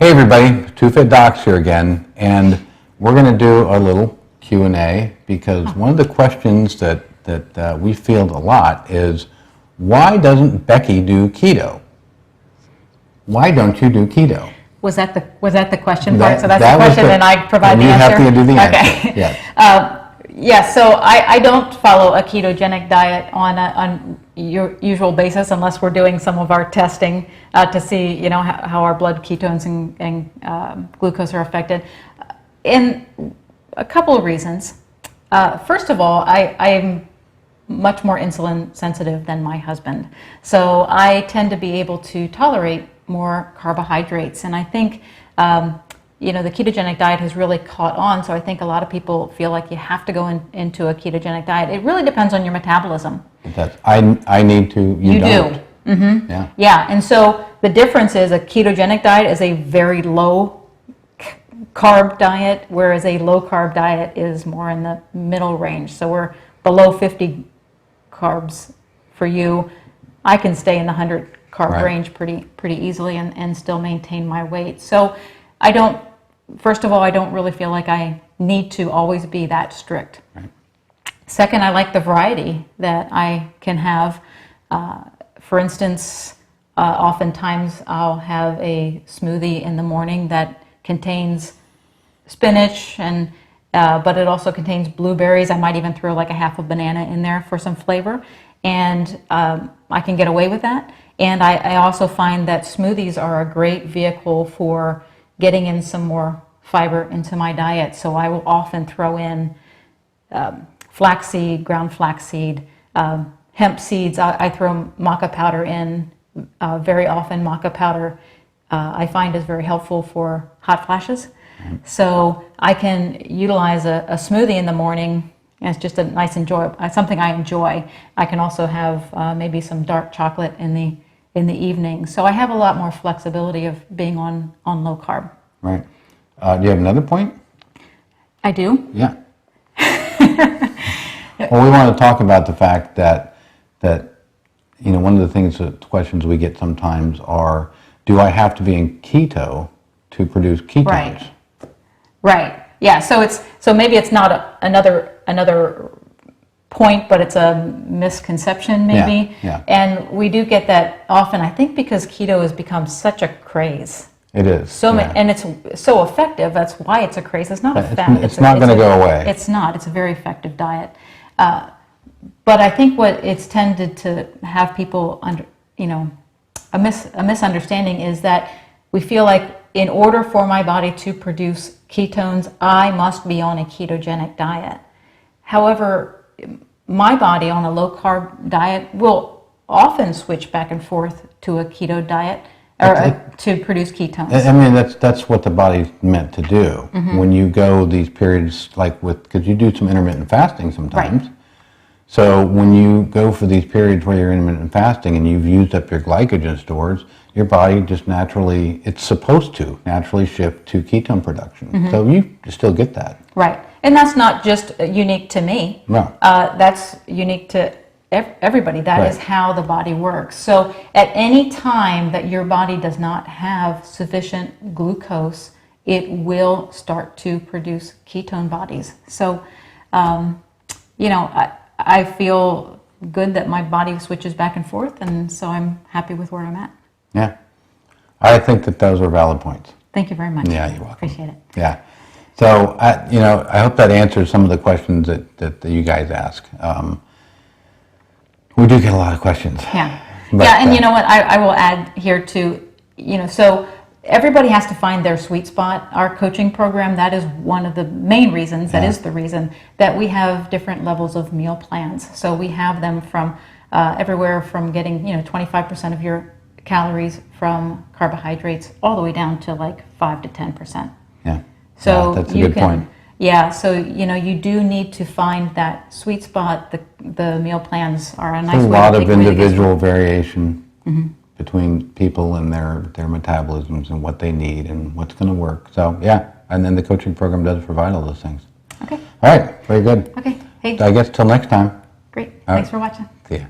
Hey everybody, Two Fit Docs here again, and we're going to do a little Q&A because one of the questions that we field a lot is, why doesn't Becky do keto? Why don't you do keto? Was that the question part? So that's the question, and I provide the answer? You have to do the answer. Okay. Yes. Yeah, so I don't follow a ketogenic diet on your usual basis unless we're doing some of our testing to see, how our blood ketones and glucose are affected. In a couple of reasons. First of all, I'm much more insulin sensitive than my husband. So I tend to be able to tolerate more carbohydrates. And I think, the ketogenic diet has really caught on. So I think a lot of people feel like you have to go into a ketogenic diet. It really depends on your metabolism. I need to, you don't. Do. Mm-hmm. Yeah. Yeah, and so the difference is a ketogenic diet is a very low carb diet, whereas a low carb diet is more in the middle range. So we're below 50 carbs for you. I can stay in the 100 carb range pretty easily and still maintain my weight. So first of all, I don't really feel like I need to always be that strict. Right. Second, I like the variety that I can have. For instance, oftentimes I'll have a smoothie in the morning that contains spinach, but it also contains blueberries. I might even throw like a half a banana in there for some flavor, and I can get away with that. And I also find that smoothies are a great vehicle for getting in some more fiber into my diet. So I will often throw in flaxseed, ground flaxseed, hemp seeds. I throw maca powder in very often. Maca powder I find is very helpful for hot flashes. So I can utilize a smoothie in the morning, and it's just a nice something I enjoy. I can also have maybe some dark chocolate in the evening. So I have a lot more flexibility of being on low carb. Right. Do you have another point? I do. Yeah. Well, we want to talk about the fact that one of the questions we get sometimes are, do I have to be in keto to produce ketones? Right. Yeah. So maybe it's not another point, but it's a misconception maybe. Yeah. And we do get that often, I think, because keto has become such a craze. It is. And it's so effective. That's why it's a craze. It's not a fad. It's not going to go away. It's not. It's a very effective diet. But I think what it's tended to have people a misunderstanding is that we feel like in order for my body to produce ketones, I must be on a ketogenic diet. However, my body on a low carb diet will often switch back and forth to a keto diet to produce ketones. I mean, that's what the body's meant to do. Mm-hmm. When you go these periods, because you do some intermittent fasting sometimes. Right. So when you go for these periods where you're intermittent fasting and you've used up your glycogen stores, your body just it's supposed to naturally shift to ketone production. Mm-hmm. So you still get that. Right. And that's not just unique to me. No. That's unique to everybody. That is how the body works. So at any time that your body does not have sufficient glucose, it will start to produce ketone bodies. So, I feel good that my body switches back and forth, and so I'm happy with where I'm at. Yeah. I think that those are valid points. Thank you very much. Yeah, you're welcome. Appreciate it. Yeah. So, I hope that answers some of the questions that you guys ask. We do get a lot of questions. Yeah. And you know what? I will add here too, so everybody has to find their sweet spot. Our coaching program, that is one of the main reasons, that is the reason that we have different levels of meal plans. So we have them from everywhere from getting, 25% of your calories from carbohydrates all the way down to like 5 to 10%. Yeah. So that's a good point. Yeah, so you do need to find that sweet spot. The meal plans are a nice way to There's a lot of individual variation between people and their metabolisms and what they need and what's going to work. So and then the coaching program does provide all those things. Okay. All right, very good. Okay. Hey. I guess till next time. Great. Thanks for watching. See ya.